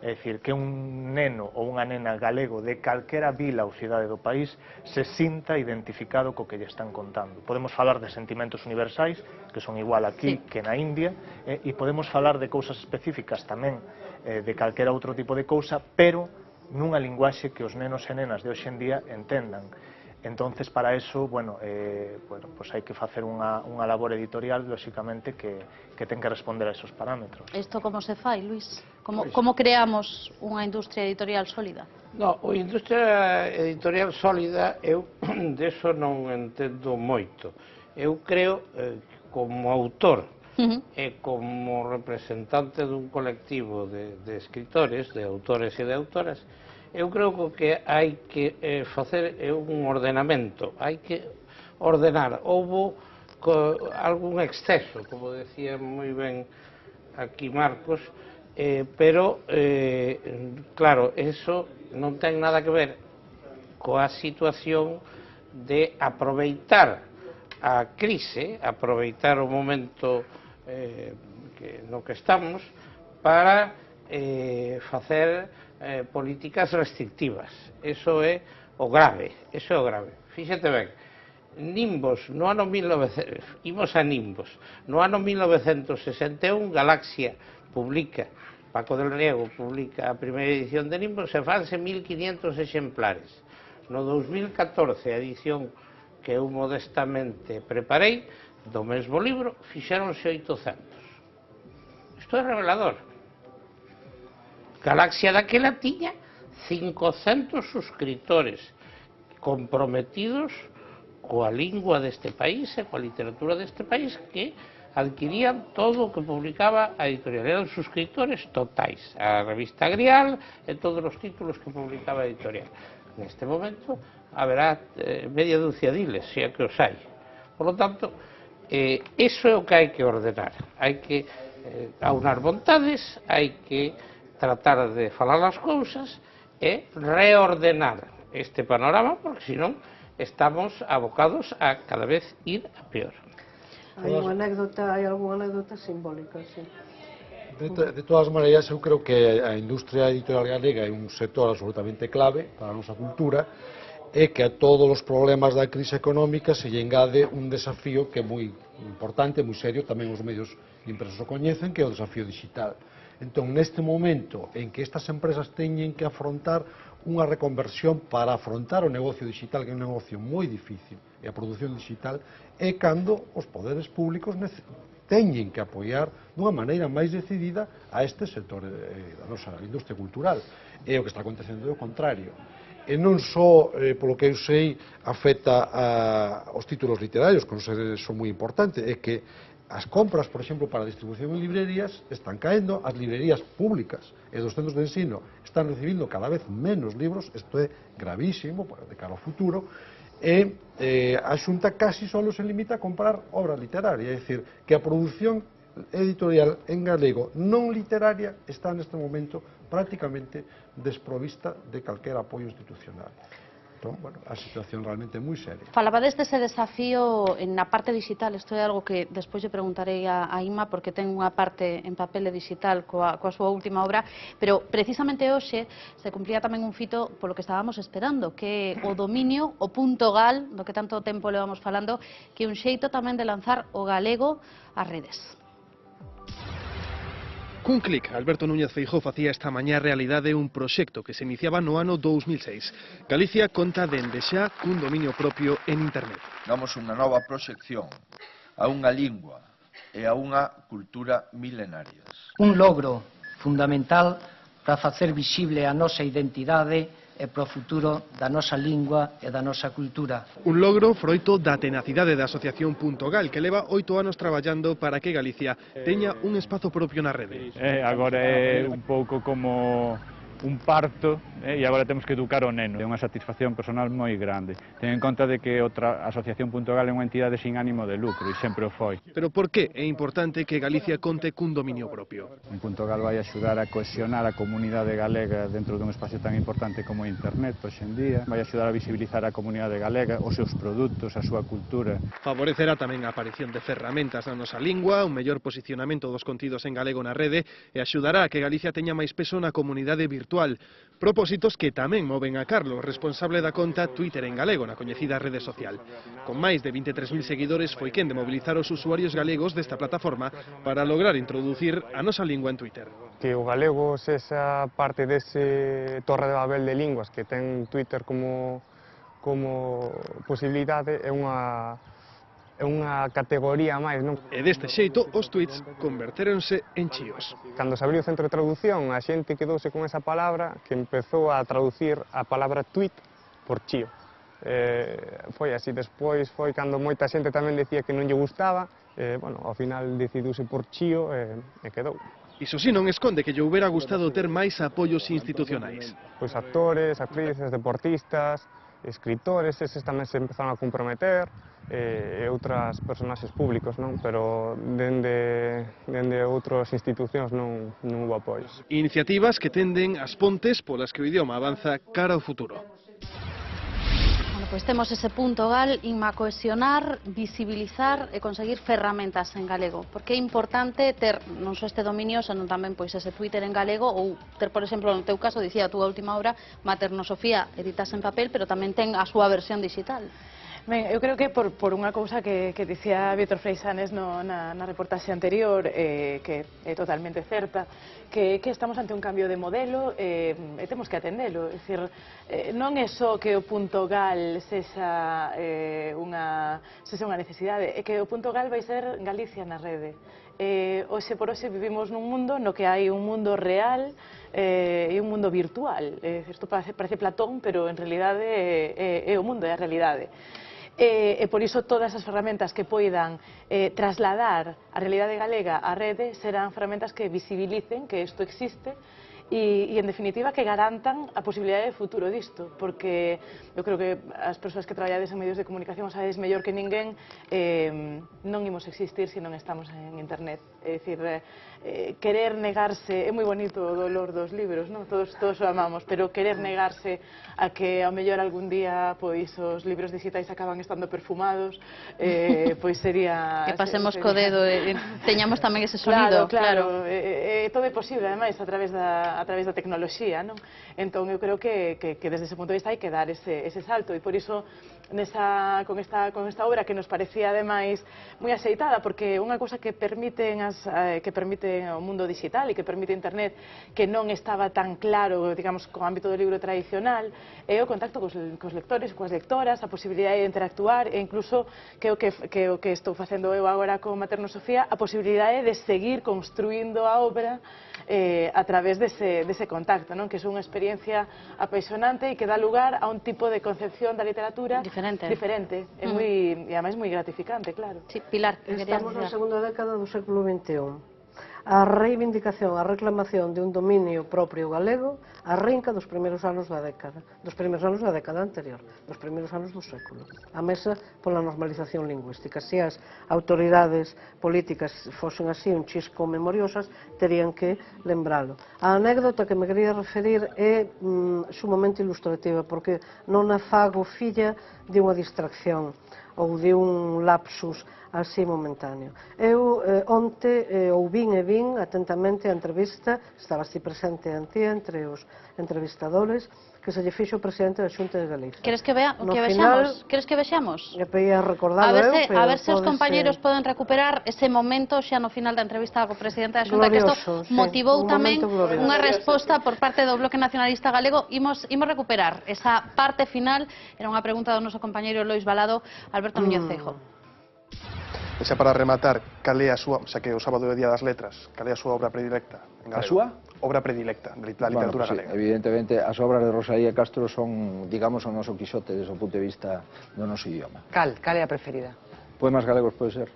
É dicir, que un neno ou unha nena galego de calquera vila ou cidade do país se sinta identificado co que lle están contando. Podemos falar de sentimentos universais, que son igual aquí que na India, e podemos falar de cousas específicas tamén de calquera outro tipo de cousa, pero nunha linguaxe que os nenos e nenas de hoxe en día entendan. Entonces, para eso, pues hai que facer unha labor editorial, lóxicamente, que ten que responder a esos parámetros. Isto como se fai, Luís? Como creamos unha industria editorial sólida? No, a industria editorial sólida, eu deso non entendo moito. Eu creo, como autor e como representante dun colectivo de escritores, de autores e de autoras, eu creo que hai que facer un ordenamento, hai que ordenar. Houbo algún exceso, como decía moi ben aquí Marcos, pero, claro, eso non ten nada que ver coa situación de aproveitar a crise, aproveitar o momento no que estamos para facer políticas restrictivas. Eso é o grave, Fíxate ben, Nimbos, no ano 1961, no ano 1961, Galaxia publica Paco del Riego publica a primeira edición de Nimbos e fanse 1500 exemplares. No 2014, a edición que eu modestamente preparei, do mesmo libro, fixéronse 800. Isto é revelador. Galaxia daquela tiña 500 suscriptores comprometidos coa lingua deste país e coa literatura deste país que adquirían todo o que publicaba a editorial. Eran suscriptores totais a revista Grial e todos os títulos que publicaba a editorial. Neste momento haberá media dúcia diles, se é que os hai. Por lo tanto, iso é o que hai que ordenar. Hai que aunar vontades, hai que tratar de falar as cousas e reordenar este panorama, porque senón estamos abocados a cada vez ir a peor. Hai algunha anécdota simbólica, sí. De todas maneiras, eu creo que a industria editorial galega é un sector absolutamente clave para a nosa cultura e que a todos os problemas da crise económica se lle engade un desafío que é moi importante, moi serio, tamén os medios impresos o coñecen, que é o desafío digital. Entón, neste momento en que estas empresas teñen que afrontar unha reconversión para afrontar o negocio digital, que é un negocio moi difícil, e a produción digital, é cando os poderes públicos teñen que apoiar dunha maneira máis decidida a este sector da nosa industria cultural. E o que está acontecendo é o contrario. E non só, polo que eu sei, afecta aos títulos literarios, que son moi importantes, é que as compras, por exemplo, para a distribución en librerías están caendo, as librerías públicas e dos centros de ensino están recibindo cada vez menos libros, isto é gravísimo de cara ao futuro, e a Xunta casi só se limita a comprar obra literaria, é dicir, que a produción editorial en galego non literaria está neste momento prácticamente desprovista de calquera apoio institucional. Entón, bueno, a situación realmente é moi seria. Falabades dese desafío na parte digital, isto é algo que despois lle preguntarei a Inma, porque ten unha parte en papel e digital coa súa última obra, pero precisamente hoxe se cumplía tamén un fito polo que estábamos esperando, que o dominio, o .gal, do que tanto tempo levamos falando, que é un xeito tamén de lanzar o galego ás redes. Cun clic, Alberto Núñez Feijóo facía esta mañá realidade un proxecto que se iniciaba no ano 2006. Galicia conta dende xa cun dominio propio en Internet. Damos unha nova proxección a unha lingua e a unha cultura milenarias. Un logro fundamental para facer visible a nosa identidade e pro futuro da nosa lingua e da nosa cultura. Un logro froito da tenacidade da Asociación .gal, que leva 8 anos traballando para que Galicia teña un espazo propio na rede. Agora é un pouco como un parto e agora temos que educar o neno. É unha satisfacción personal moi grande. Ten en conta de que outra Asociación .gal é unha entidade sin ánimo de lucro e sempre o foi. Pero por que é importante que Galicia conte cun dominio propio? Un .gal vai axudar a cohesionar a comunidade galega dentro dun espacio tan importante como Internet hoxe en día. Vai axudar a visibilizar a comunidade galega, os seus produtos, a súa cultura. Favorecerá tamén a aparición de ferramentas na nosa lingua, un mellor posicionamento dos contidos en galego na rede e axudará a que Galicia teña máis peso na comunidade virtual. Propósitos que tamén moven a Carlos, responsable da conta Twitter en galego, na coñecida rede social. Con máis de 23.000 seguidores foi quen de mobilizar os usuarios galegos desta plataforma para lograr introducir a nosa lingua en Twitter. Que o galego sexa parte dese torre de Babel de linguas que ten Twitter como posibilidade é unha categoría máis, non? E deste xeito, os tweets convertéronse en chíos. Cando se abriu o centro de traducción, a xente quedouse con esa palabra que empezou a traducir a palabra tweet por chío. Foi así, despois foi cando moita xente tamén decía que non lle gustaba, ao final decidiuse por chío e quedou. Iso si non esconde que lle houbera gustado ter máis apoios institucionais. Pois actores, actrices, deportistas, escritores, eses tamén se empezaron a comprometer, e outras personaxes públicos, non? Pero dende outras institucións non houve apoios. Iniciativas que tenden as pontes polas que o idioma avanza cara ao futuro. Pois temos ese .gal, Inma, cohesionar, visibilizar e conseguir ferramentas en galego. Porque é importante ter non só este dominio, senón tamén pois ese Twitter en galego, ou ter, por exemplo, no teu caso, dicía a túa última obra, Maternosofía, editas en papel, pero tamén ten a súa versión digital. Ben, eu creo que por unha cousa que dicía Víctor Freixanes na reportaxe anterior, que é totalmente certa, que estamos ante un cambio de modelo e temos que atendelo. É dicir, non é só que o punto GAL sexa unha necesidade, é que o punto GAL vai ser Galicia na rede. Hoxe por hoxe vivimos nun mundo no que hai un mundo real e un mundo virtual. Isto parece Platón, pero en realidade é o mundo, é a realidade. E por iso todas as ferramentas que poidan trasladar a realidade galega á rede serán ferramentas que visibilicen que isto existe e en definitiva que garantan a posibilidade de futuro disto, porque eu creo que as persoas que traballades en medios de comunicación sabedes mellor que ninguén, non imos existir se non estamos en internet. É dicir, querer negarse, é moi bonito o dolor dos libros, non? Todos o amamos, pero querer negarse a que ao mellor algún día pois os libros digitais acaban estando perfumados, pois sería... Que pasemos co dedo e teñamos tamén ese sonido. Claro. Todo é posible, ademais, a través da tecnoloxía, non? Entón, eu creo que desde ese punto de vista hai que dar ese salto, e por iso con esta obra que nos parecía, ademais, moi axeitada, porque unha cousa que permite o mundo digital e que permite internet, que non estaba tan claro, digamos, co ámbito do libro tradicional, é o contacto cos lectores, coas lectoras, a posibilidade de interactuar, e incluso que o que estou facendo eu agora con Materno Sofía, a posibilidade de seguir construindo a obra a través dese contacto, non? Que é unha experiencia apaixonante e que dá lugar a un tipo de concepción da literatura diferente. E ademais moi gratificante, claro. Sí, Pilar, estamos na segunda década do século XXI. A reivindicación, a reclamación de un dominio propio galego arrinca dos primeiros anos da década, anterior, dos primeiros anos do século. A mesa pola normalización lingüística. Se as autoridades políticas fosen así un chisco memoriosas, terían que lembralo. A anécdota que me quería referir é sumamente ilustrativa, porque non a fago filla de unha distracción ou de un lapsus así momentáneo. Eu onte ouvín atentamente a entrevista, estaba así presente entre os entrevistadores, que se lle fixo o presidente da Xunta de Galicia. Queres que vexamos? Queres que vexamos? A ver se os compañeros poden recuperar ese momento xa no final da entrevista co presidente da Xunta, que isto motivou tamén unha resposta por parte do Bloque Nacionalista Galego. Imos recuperar esa parte final. Era unha pregunta do noso compañeiro Lois Balado, Alberto Núñez Feijóo. E xa para rematar, cal é a súa, xa que o sábado é o Día das Letras, cal é a súa obra predilecta en galego? A súa? Obra predilecta da literatura galega. Evidentemente, as obras de Rosalía Castro son, digamos, o noso Quixote desde o punto de vista do noso idioma. Cal é a preferida? Poemas galegos, pode ser.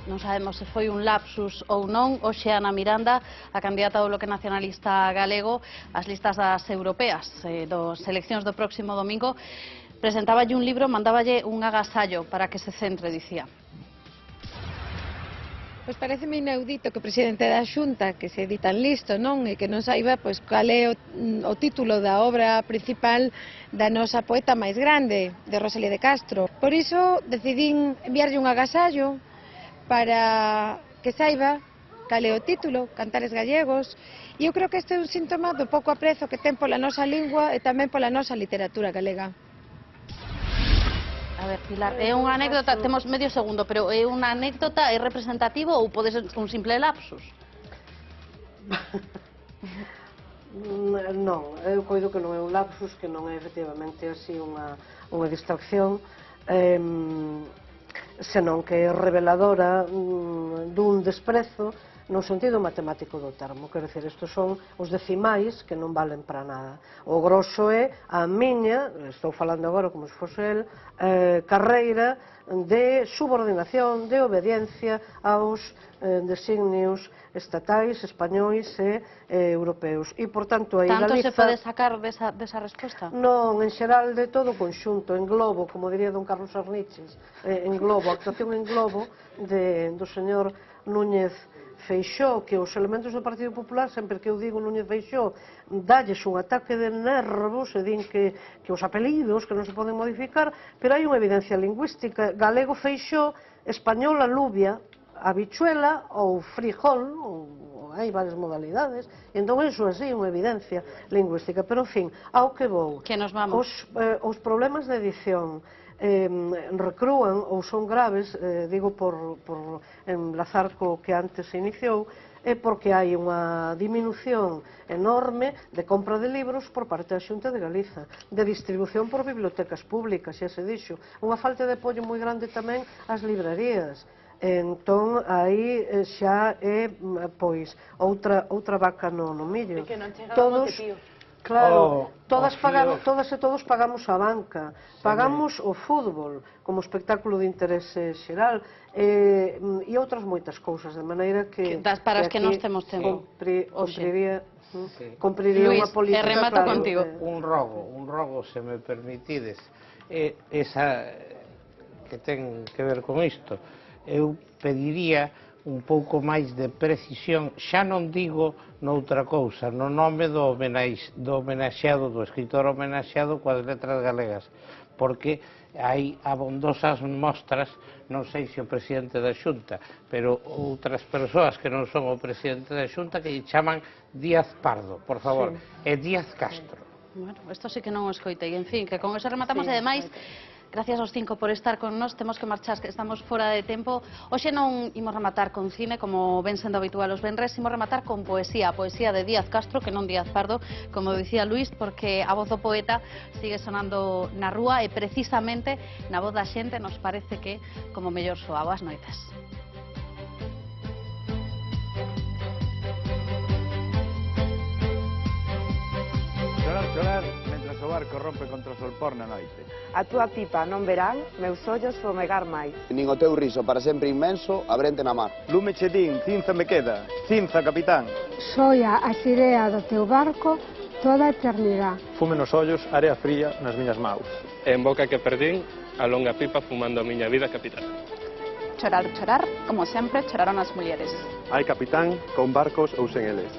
Non sabemos se foi un lapsus ou non. Hoxe Ana Miranda, a candidata do Bloque Nacionalista Galego, as listas das europeas das eleccións do próximo domingo, presentáballe un libro, mandáballe un agasallo para que se centre, dicía. Pois pareceme inaudito que o presidente da Xunta, que se di tan listo, non? E que non saiba pois cal é o título da obra principal da nosa poeta máis grande, de Rosalía de Castro. Por iso decidín enviarlle un agasallo para que saiba cal é o título, Cantares Gallegos, e eu creo que este é un síntoma do pouco aprezo que ten pola nosa lingua e tamén pola nosa literatura galega. A ver, Pilar, é unha anécdota, temos medio segundo, pero é unha anécdota, é representativo ou pode ser un simple lapsus? Non, eu coido que non é un lapsus, que non é efectivamente así unha distracción, senón que é reveladora dun desprezo no sentido matemático do termo. Quero dicir, estes son os decimais que non valen para nada. O grosso é a miña, estou falando agora como se fose el, carreira de subordinación, de obediencia aos designios estatais, españois e europeus. E, por tanto, aí Galiza... Tanto se pode sacar desa resposta? Non, en xeral de todo o conxunto, en globo, como diría don Carlos Arniches, en globo, a actuación en globo do señor Núñez Feixóo, que os elementos do Partido Popular, sempre que eu digo Núñez Feixóo, dalles un ataque de nervos e din que os apelidos que non se poden modificar, pero hai unha evidencia lingüística. Galego Feixóo, español alubia, habichuela ou frijol, hai varias modalidades, e entón iso é así, unha evidencia lingüística. Pero, en fin, ao que vou. Que nos vamos. Os problemas de edición recrúan ou son graves, digo por enlazar co que antes se iniciou, é porque hai unha diminución enorme de compra de libros por parte da Xunta de Galiza, de distribución por bibliotecas públicas, xa se dixo, unha falta de apoio moi grande tamén ás librarías. Entón, aí xa é, pois, outra vaca no millo. E que non chega ao motetío. Claro, todas e todos pagamos a banca, pagamos o fútbol como espectáculo de interese xeral e outras moitas cousas, de maneira que... Para as que non temos tempo. Cumpriría unha política... Luís, remato contigo. Un rogo, se me permitides, esa que ten que ver con isto. Eu pediría un pouco máis de precisión, xa non digo noutra cousa, no nome do homenaxeado, do escritor homenaxeado coas letras galegas, porque hai abondosas mostras, non sei se o presidente da Xunta, pero outras persoas que non son o presidente da Xunta que lle chaman Díaz Pardo, por favor, e Díaz Castro. Bueno, isto sí que non o escoitei, en fin, que con eso rematamos, e ademais, gracias aos 5 por estar con nós, temos que marchar, que estamos fora de tempo. Hoxe non imos rematar con cine, como ven sendo habitual os venres, imos rematar con poesía, a poesía de Díaz Castro, que non Díaz Pardo, como dicía Luís, porque a voz do poeta sigue sonando na rúa e precisamente na voz da xente nos parece que como mellor soa. Boas noites. Chorar, mentras o barco rompe contra o solpor na noite. A túa pipa non verán, meus ollos fomegar máis. Nin o teu riso para sempre inmenso, abrente na mar. Lume che din, cinza me queda, cinza, capitán. Soia a xirea do teu barco toda a eternidade. Fume nos ollos, area fría nas miñas maus. En boca que perdín, a longa pipa fumando a miña vida, capitán. Chorar, como sempre, choraron as mulleres. Hai capitán con barcos ou sen eles.